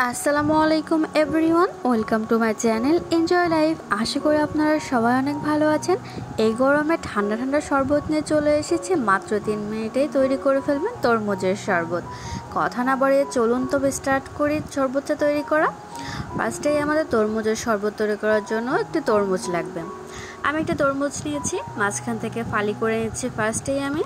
আসসালামু আলাইকুম everyone, welcome to my channel enjoy life. আশা করি আপনারা সবাই অনেক ভালো আছেন। এই গরমে ঠান্ডা ঠান্ডা শরবত নিয়ে চলে এসেছি। মাত্র 3 মিনিটেই তৈরি করে ফেলবেন তরমুজের শরবত। কথা না বাড়িয়ে চলুন তবে স্টার্ট করি শরবতটা তৈরি করা। ফার্স্টেই আমাদের তরমুজের শরবত তৈরি করার জন্য একটি তরমুজ লাগবে। আমি একটা তরমুজ নিয়েছি, মাঝখান থেকে ফালি করে নিচ্ছি। ফার্স্টেই আমি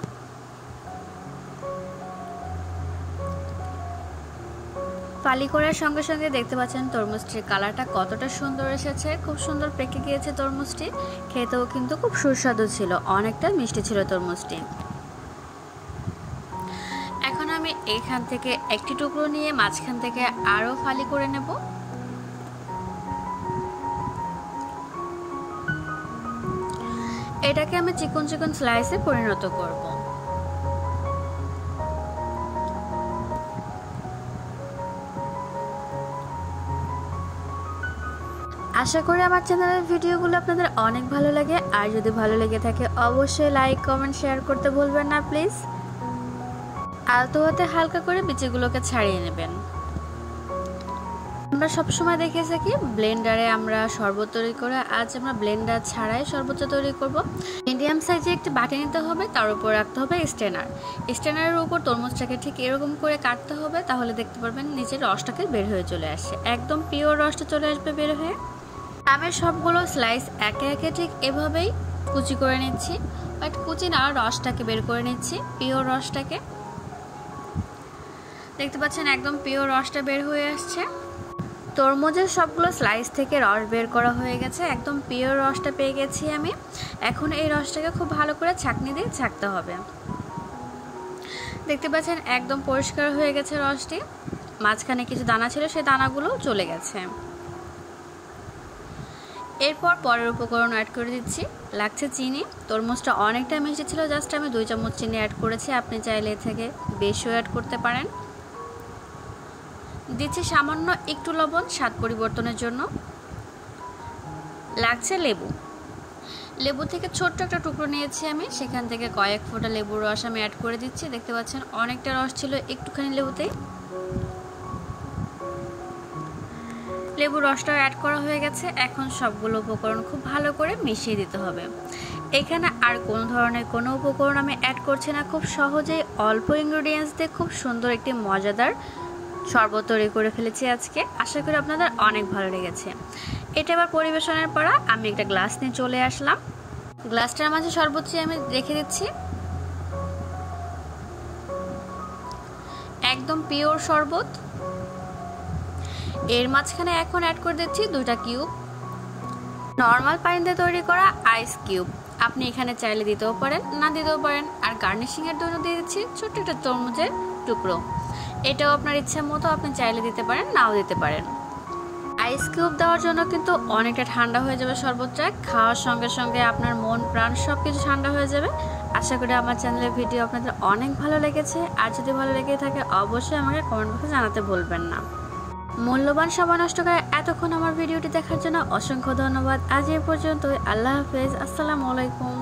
ফালি করার সঙ্গে সঙ্গে দেখতে পাচ্ছেন তরমুজটির কালারটা কতটা সুন্দর এসেছে। খুব সুন্দর পেকে গিয়েছে তরমুজটি, খেতেও কিন্তু খুব সুস্বাদু ছিল, অনেকটা মিষ্টি ছিল তরমুজটি। এখন আমি এখান থেকে একটি টুকরো নিয়ে মাঝখান থেকে আরও ফালি করে নেব। এটাকে আমি চিকন চিকন স্লাইসে পরিণত করব। আশা করি আমার চ্যানেলের ভিডিওগুলো আপনাদের অনেক ভালো লাগে। আর যদি ভালো লেগে থাকে অবশ্যই লাইক কমেন্ট শেয়ার করতে ভুলবেন না প্লিজ। আলতো হাতে হালকা করে বিচিগুলোকে ছাড়িয়ে নেবেন। আমরা সবসময় দেখে থাকি ব্লেন্ডারে আমরা শরবত তৈরি করে, আজ আমরা ব্লেন্ডার ছাড়াই শরবতটা তৈরি করব। মিডিয়াম সাইজে একটি বাটি নিতে হবে, তার উপর রাখতে হবে স্ট্রেনার। স্ট্রেনারের উপর তরমুজটাকে ঠিক এরকম করে কাটতে হবে, তাহলে দেখতে পারবেন নিচের রসটাকে বের হয়ে চলে আসে, একদম পিওর রসটা চলে আসবে বের হয়ে। আমি সবগুলো স্লাইস একে একে ঠিক এভাবেই কুচি করে নিচ্ছি, বাট কুচি না, রসটাকে বের করে নিচ্ছি, পিওর রসটাকে। দেখতে পাচ্ছেন একদম পিওর রসটা বের হয়ে আসছে। তরমুজের সবগুলো স্লাইস থেকে রস বের করা হয়ে গেছে, একদম পিওর রসটা পেয়ে গেছি আমি। এখন এই রসটাকে খুব ভালো করে ছাঁকনি দিয়ে ছাঁকতে হবে। দেখতে পাচ্ছেন একদম পরিষ্কার হয়ে গেছে রসটি। মাঝখানে কিছু দানা ছিল, সেই দানাগুলো চলে গেছে। এরপর পরের উপকরণ অ্যাড করে দিচ্ছি, লাগছে চিনি। তরমুজটা অনেকটা মিষ্টি ছিল, জাস্ট আমি 2 চামচ চিনি অ্যাড করেছি, আপনি চাইলে এর থেকে বেশিও অ্যাড করতে পারেন। দিচ্ছি সামান্য একটু লবণ স্বাদ পরিবর্তনের জন্য। লাগছে লেবু। লেবু থেকে ছোট্ট একটা টুকরো নিয়েছি আমি, সেখান থেকে কয়েক ফোঁটা লেবুর রস আমি অ্যাড করে দিচ্ছি। দেখতে পাচ্ছেন অনেকটা রস ছিল একটুখানি লেবুতেই। লেবুর রসটাও অ্যাড করা হয়ে গেছে। এখন সবগুলো উপকরণ খুব ভালো করে মিশিয়ে দিতে হবে। এখানে আর কোনো ধরনের কোনো উপকরণ আমি অ্যাড করছি না, খুব সহজেই অল্প ইনগ্রেডিয়েন্টস দিয়ে খুব সুন্দর একটি মজাদার শরবত তৈরি করে ফেলেছি আজকে। আশা করি আপনাদের অনেক ভালো লেগেছে। এটা এবার পরিবেশনের পর আমি একটা গ্লাস নিয়ে চলে আসলাম। গ্লাসটার মাঝে শরবতটি আমি রেখে দিচ্ছি, একদম পিওর শরবত। এর মাঝখানে এখন অ্যাড করে দিচ্ছি 2টা কিউব নর্মাল পানি দিয়ে তৈরি করা আইস কিউব। আপনি এখানে চাইলে দিতেও পারেন, না দিতেও পারেন। আর গার্নিশিং এর জন্য দিয়ে দিচ্ছি ছোট্ট একটা তরমুজের টুকরো। এটাও আপনার ইচ্ছা মতো আপনি চাইলে দিতে পারেন, নাও দিতে পারেন। আইস কিউব দেওয়ার জন্য কিন্তু অনেকটা ঠান্ডা হয়ে যাবে শরবতটা, খাওয়ার সঙ্গে সঙ্গে আপনার মন প্রাণ সব কিছু ঠান্ডা হয়ে যাবে। আশা করি আমার চ্যানেলের ভিডিও আপনাদের অনেক ভালো লেগেছে। আর যদি ভালো লেগে থাকে অবশ্যই আমাকে কমেন্ট বক্সে জানাতে ভুলবেন না। মূল্যবান সময় নষ্ট করে এতক্ষণ আমার ভিডিওটি দেখার জন্য অসংখ্য ধন্যবাদ। আজ এই পর্যন্তই। আল্লাহ হাফেজ, আসসালামু আলাইকুম।